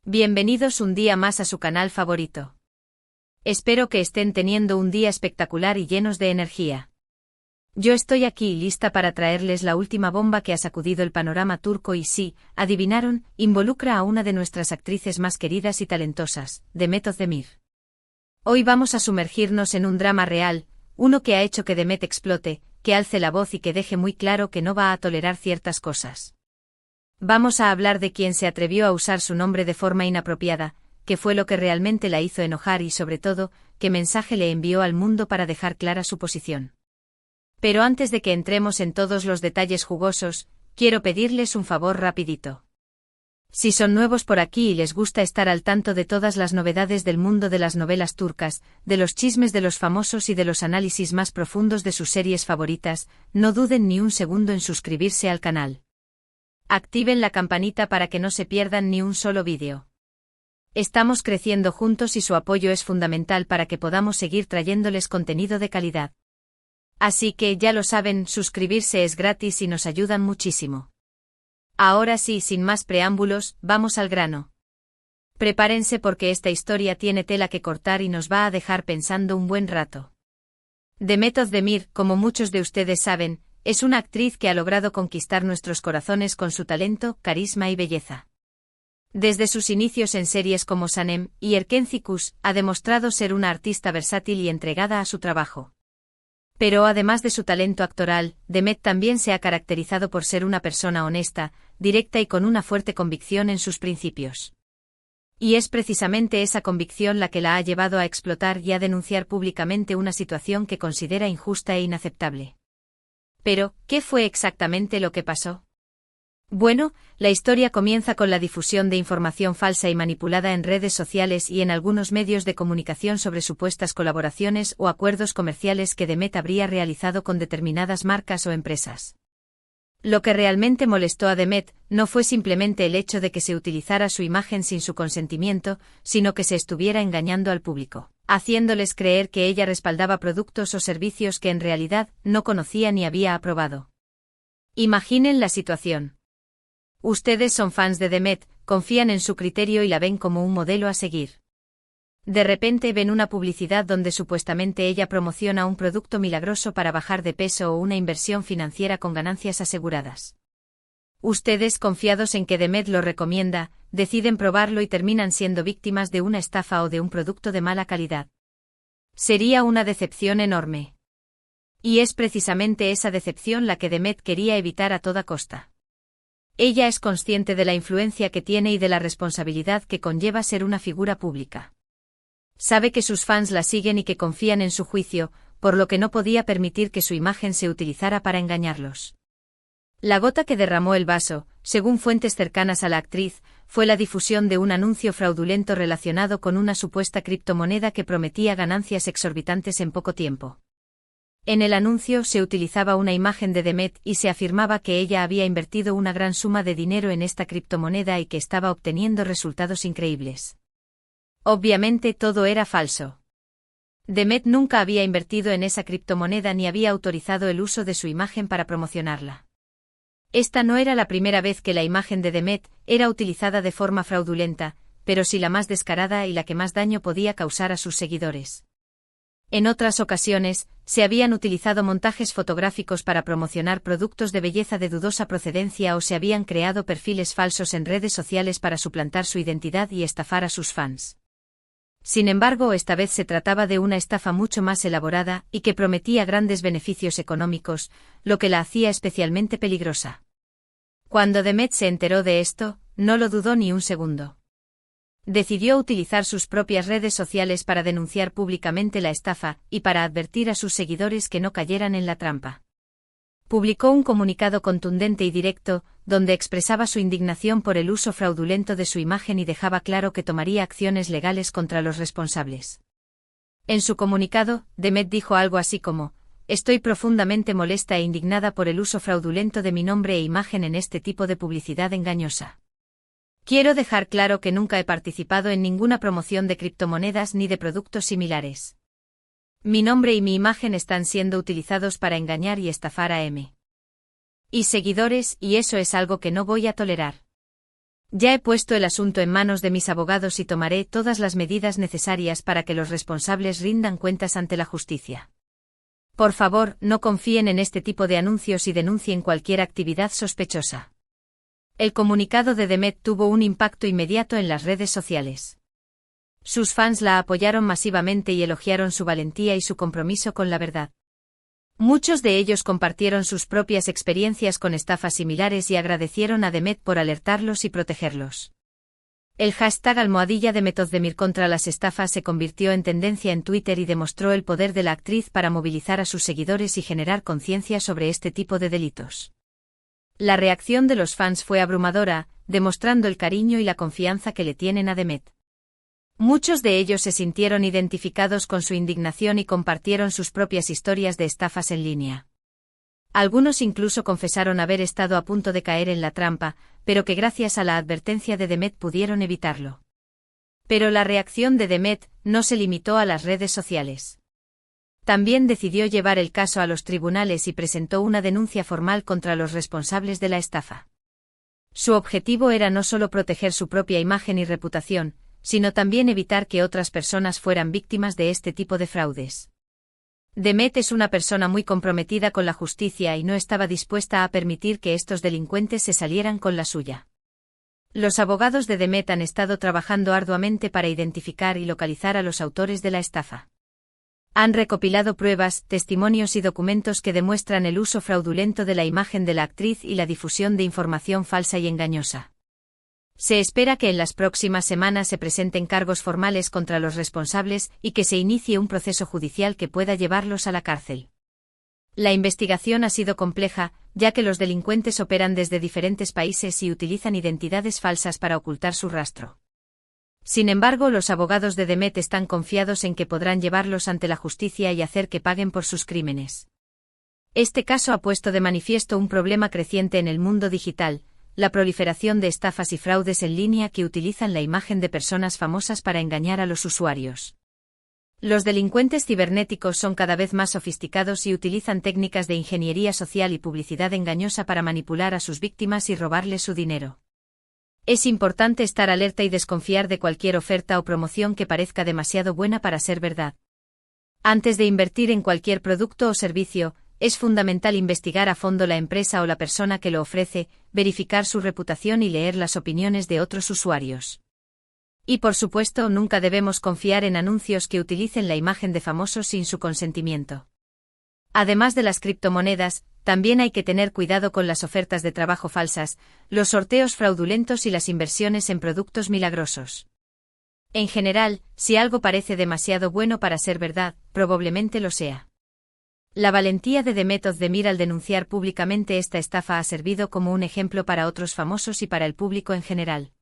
Bienvenidos un día más a su canal favorito. Espero que estén teniendo un día espectacular y llenos de energía. Yo estoy aquí lista para traerles la última bomba que ha sacudido el panorama turco y sí, adivinaron, involucra a una de nuestras actrices más queridas y talentosas, Demet Özdemir. Hoy vamos a sumergirnos en un drama real, uno que ha hecho que Demet explote, que alce la voz y que deje muy claro que no va a tolerar ciertas cosas. Vamos a hablar de quien se atrevió a usar su nombre de forma inapropiada, qué fue lo que realmente la hizo enojar y sobre todo, qué mensaje le envió al mundo para dejar clara su posición. Pero antes de que entremos en todos los detalles jugosos, quiero pedirles un favor rapidito. Si son nuevos por aquí y les gusta estar al tanto de todas las novedades del mundo de las novelas turcas, de los chismes de los famosos y de los análisis más profundos de sus series favoritas, no duden ni un segundo en suscribirse al canal. Activen la campanita para que no se pierdan ni un solo vídeo. Estamos creciendo juntos y su apoyo es fundamental para que podamos seguir trayéndoles contenido de calidad. Así que ya lo saben, suscribirse es gratis y nos ayudan muchísimo. Ahora sí, sin más preámbulos, vamos al grano. Prepárense porque esta historia tiene tela que cortar y nos va a dejar pensando un buen rato. Demet Özdemir, como muchos de ustedes saben, es una actriz que ha logrado conquistar nuestros corazones con su talento, carisma y belleza. Desde sus inicios en series como Sanem y Erkenci, ha demostrado ser una artista versátil y entregada a su trabajo. Pero además de su talento actoral, Demet también se ha caracterizado por ser una persona honesta, directa y con una fuerte convicción en sus principios. Y es precisamente esa convicción la que la ha llevado a explotar y a denunciar públicamente una situación que considera injusta e inaceptable. Pero, ¿qué fue exactamente lo que pasó? Bueno, la historia comienza con la difusión de información falsa y manipulada en redes sociales y en algunos medios de comunicación sobre supuestas colaboraciones o acuerdos comerciales que Demet habría realizado con determinadas marcas o empresas. Lo que realmente molestó a Demet no fue simplemente el hecho de que se utilizara su imagen sin su consentimiento, sino que se estuviera engañando al público, haciéndoles creer que ella respaldaba productos o servicios que en realidad no conocía ni había aprobado. Imaginen la situación. Ustedes son fans de Demet, confían en su criterio y la ven como un modelo a seguir. De repente ven una publicidad donde supuestamente ella promociona un producto milagroso para bajar de peso o una inversión financiera con ganancias aseguradas. Ustedes, confiados en que Demet lo recomienda, deciden probarlo y terminan siendo víctimas de una estafa o de un producto de mala calidad. Sería una decepción enorme. Y es precisamente esa decepción la que Demet quería evitar a toda costa. Ella es consciente de la influencia que tiene y de la responsabilidad que conlleva ser una figura pública. Sabe que sus fans la siguen y que confían en su juicio, por lo que no podía permitir que su imagen se utilizara para engañarlos. La gota que derramó el vaso, según fuentes cercanas a la actriz, fue la difusión de un anuncio fraudulento relacionado con una supuesta criptomoneda que prometía ganancias exorbitantes en poco tiempo. En el anuncio se utilizaba una imagen de Demet y se afirmaba que ella había invertido una gran suma de dinero en esta criptomoneda y que estaba obteniendo resultados increíbles. Obviamente todo era falso. Demet nunca había invertido en esa criptomoneda ni había autorizado el uso de su imagen para promocionarla. Esta no era la primera vez que la imagen de Demet era utilizada de forma fraudulenta, pero sí la más descarada y la que más daño podía causar a sus seguidores. En otras ocasiones, se habían utilizado montajes fotográficos para promocionar productos de belleza de dudosa procedencia o se habían creado perfiles falsos en redes sociales para suplantar su identidad y estafar a sus fans. Sin embargo, esta vez se trataba de una estafa mucho más elaborada y que prometía grandes beneficios económicos, lo que la hacía especialmente peligrosa. Cuando Demet se enteró de esto, no lo dudó ni un segundo. Decidió utilizar sus propias redes sociales para denunciar públicamente la estafa y para advertir a sus seguidores que no cayeran en la trampa. Publicó un comunicado contundente y directo, donde expresaba su indignación por el uso fraudulento de su imagen y dejaba claro que tomaría acciones legales contra los responsables. En su comunicado, Demet dijo algo así como: "Estoy profundamente molesta e indignada por el uso fraudulento de mi nombre e imagen en este tipo de publicidad engañosa. Quiero dejar claro que nunca he participado en ninguna promoción de criptomonedas ni de productos similares. Mi nombre y mi imagen están siendo utilizados para engañar y estafar a M. y seguidores, y eso es algo que no voy a tolerar. Ya he puesto el asunto en manos de mis abogados y tomaré todas las medidas necesarias para que los responsables rindan cuentas ante la justicia. Por favor, no confíen en este tipo de anuncios y denuncien cualquier actividad sospechosa. El comunicado de Demet tuvo un impacto inmediato en las redes sociales. Sus fans la apoyaron masivamente y elogiaron su valentía y su compromiso con la verdad. Muchos de ellos compartieron sus propias experiencias con estafas similares y agradecieron a Demet por alertarlos y protegerlos. El hashtag #Demetodemir contra las estafas se convirtió en tendencia en Twitter y demostró el poder de la actriz para movilizar a sus seguidores y generar conciencia sobre este tipo de delitos. La reacción de los fans fue abrumadora, demostrando el cariño y la confianza que le tienen a Demet. Muchos de ellos se sintieron identificados con su indignación y compartieron sus propias historias de estafas en línea. Algunos incluso confesaron haber estado a punto de caer en la trampa, pero que gracias a la advertencia de Demet pudieron evitarlo. Pero la reacción de Demet no se limitó a las redes sociales. También decidió llevar el caso a los tribunales y presentó una denuncia formal contra los responsables de la estafa. Su objetivo era no solo proteger su propia imagen y reputación, sino también evitar que otras personas fueran víctimas de este tipo de fraudes. Demet es una persona muy comprometida con la justicia y no estaba dispuesta a permitir que estos delincuentes se salieran con la suya. Los abogados de Demet han estado trabajando arduamente para identificar y localizar a los autores de la estafa. Han recopilado pruebas, testimonios y documentos que demuestran el uso fraudulento de la imagen de la actriz y la difusión de información falsa y engañosa. Se espera que en las próximas semanas se presenten cargos formales contra los responsables y que se inicie un proceso judicial que pueda llevarlos a la cárcel. La investigación ha sido compleja, ya que los delincuentes operan desde diferentes países y utilizan identidades falsas para ocultar su rastro. Sin embargo, los abogados de Demet están confiados en que podrán llevarlos ante la justicia y hacer que paguen por sus crímenes. Este caso ha puesto de manifiesto un problema creciente en el mundo digital: la proliferación de estafas y fraudes en línea que utilizan la imagen de personas famosas para engañar a los usuarios. Los delincuentes cibernéticos son cada vez más sofisticados y utilizan técnicas de ingeniería social y publicidad engañosa para manipular a sus víctimas y robarles su dinero. Es importante estar alerta y desconfiar de cualquier oferta o promoción que parezca demasiado buena para ser verdad. Antes de invertir en cualquier producto o servicio, es fundamental investigar a fondo la empresa o la persona que lo ofrece, verificar su reputación y leer las opiniones de otros usuarios. Y por supuesto, nunca debemos confiar en anuncios que utilicen la imagen de famosos sin su consentimiento. Además de las criptomonedas, también hay que tener cuidado con las ofertas de trabajo falsas, los sorteos fraudulentos y las inversiones en productos milagrosos. En general, si algo parece demasiado bueno para ser verdad, probablemente lo sea. La valentía de Demetodemir al denunciar públicamente esta estafa ha servido como un ejemplo para otros famosos y para el público en general.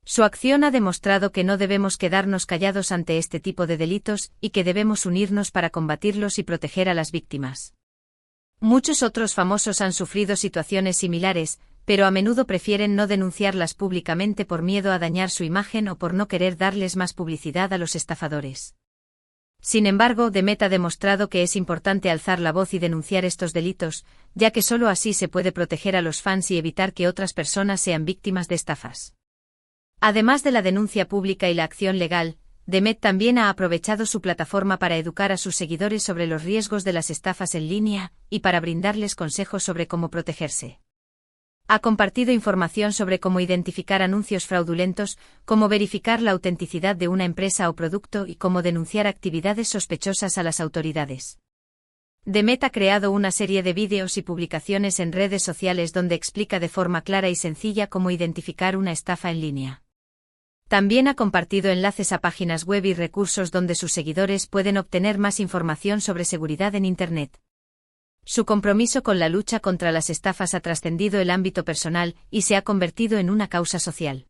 Su acción ha demostrado que no debemos quedarnos callados ante este tipo de delitos y que debemos unirnos para combatirlos y proteger a las víctimas. Muchos otros famosos han sufrido situaciones similares, pero a menudo prefieren no denunciarlas públicamente por miedo a dañar su imagen o por no querer darles más publicidad a los estafadores. Sin embargo, Demet ha demostrado que es importante alzar la voz y denunciar estos delitos, ya que solo así se puede proteger a los fans y evitar que otras personas sean víctimas de estafas. Además de la denuncia pública y la acción legal, Demet también ha aprovechado su plataforma para educar a sus seguidores sobre los riesgos de las estafas en línea y para brindarles consejos sobre cómo protegerse. Ha compartido información sobre cómo identificar anuncios fraudulentos, cómo verificar la autenticidad de una empresa o producto y cómo denunciar actividades sospechosas a las autoridades. Demet ha creado una serie de vídeos y publicaciones en redes sociales donde explica de forma clara y sencilla cómo identificar una estafa en línea. También ha compartido enlaces a páginas web y recursos donde sus seguidores pueden obtener más información sobre seguridad en Internet. Su compromiso con la lucha contra las estafas ha trascendido el ámbito personal y se ha convertido en una causa social.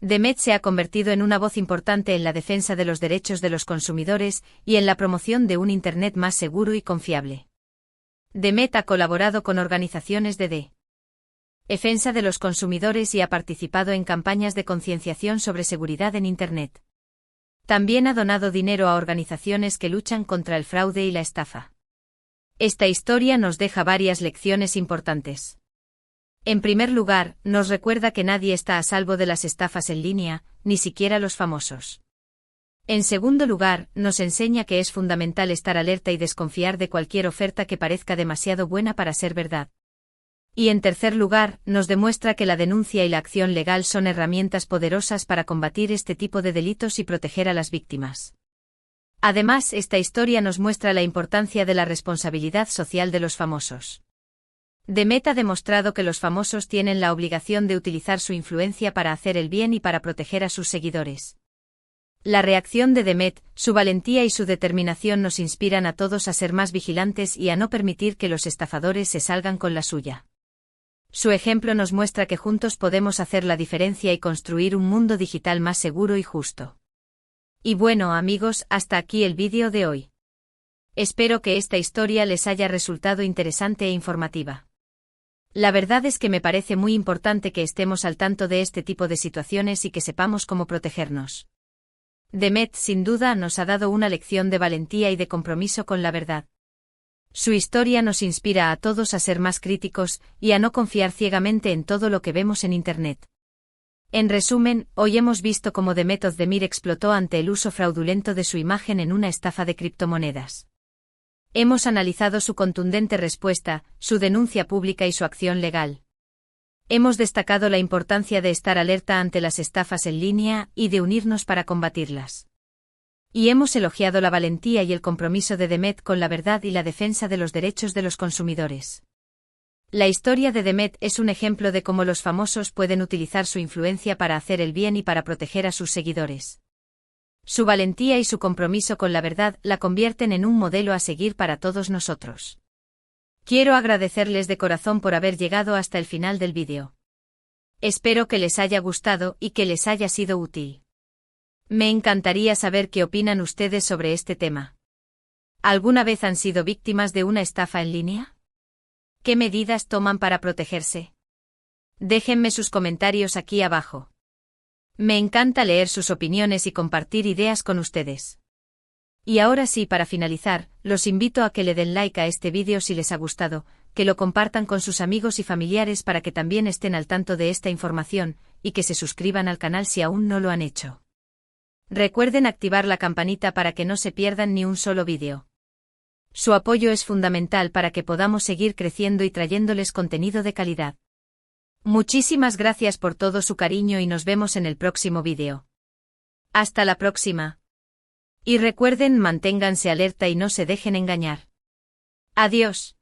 Demet se ha convertido en una voz importante en la defensa de los derechos de los consumidores y en la promoción de un Internet más seguro y confiable. Demet ha colaborado con organizaciones de defensa de los consumidores y ha participado en campañas de concienciación sobre seguridad en Internet. También ha donado dinero a organizaciones que luchan contra el fraude y la estafa. Esta historia nos deja varias lecciones importantes. En primer lugar, nos recuerda que nadie está a salvo de las estafas en línea, ni siquiera los famosos. En segundo lugar, nos enseña que es fundamental estar alerta y desconfiar de cualquier oferta que parezca demasiado buena para ser verdad. Y en tercer lugar, nos demuestra que la denuncia y la acción legal son herramientas poderosas para combatir este tipo de delitos y proteger a las víctimas. Además, esta historia nos muestra la importancia de la responsabilidad social de los famosos. Demet ha demostrado que los famosos tienen la obligación de utilizar su influencia para hacer el bien y para proteger a sus seguidores. La reacción de Demet, su valentía y su determinación nos inspiran a todos a ser más vigilantes y a no permitir que los estafadores se salgan con la suya. Su ejemplo nos muestra que juntos podemos hacer la diferencia y construir un mundo digital más seguro y justo. Y bueno, amigos, hasta aquí el vídeo de hoy. Espero que esta historia les haya resultado interesante e informativa. La verdad es que me parece muy importante que estemos al tanto de este tipo de situaciones y que sepamos cómo protegernos. Demet sin duda nos ha dado una lección de valentía y de compromiso con la verdad. Su historia nos inspira a todos a ser más críticos y a no confiar ciegamente en todo lo que vemos en Internet. En resumen, hoy hemos visto cómo Demet Özdemir explotó ante el uso fraudulento de su imagen en una estafa de criptomonedas. Hemos analizado su contundente respuesta, su denuncia pública y su acción legal. Hemos destacado la importancia de estar alerta ante las estafas en línea y de unirnos para combatirlas. Y hemos elogiado la valentía y el compromiso de Demet con la verdad y la defensa de los derechos de los consumidores. La historia de Demet es un ejemplo de cómo los famosos pueden utilizar su influencia para hacer el bien y para proteger a sus seguidores. Su valentía y su compromiso con la verdad la convierten en un modelo a seguir para todos nosotros. Quiero agradecerles de corazón por haber llegado hasta el final del vídeo. Espero que les haya gustado y que les haya sido útil. Me encantaría saber qué opinan ustedes sobre este tema. ¿Alguna vez han sido víctimas de una estafa en línea? ¿Qué medidas toman para protegerse? Déjenme sus comentarios aquí abajo. Me encanta leer sus opiniones y compartir ideas con ustedes. Y ahora sí, para finalizar, los invito a que le den like a este vídeo si les ha gustado, que lo compartan con sus amigos y familiares para que también estén al tanto de esta información, y que se suscriban al canal si aún no lo han hecho. Recuerden activar la campanita para que no se pierdan ni un solo vídeo. Su apoyo es fundamental para que podamos seguir creciendo y trayéndoles contenido de calidad. Muchísimas gracias por todo su cariño y nos vemos en el próximo vídeo. Hasta la próxima. Y recuerden, manténganse alerta y no se dejen engañar. Adiós.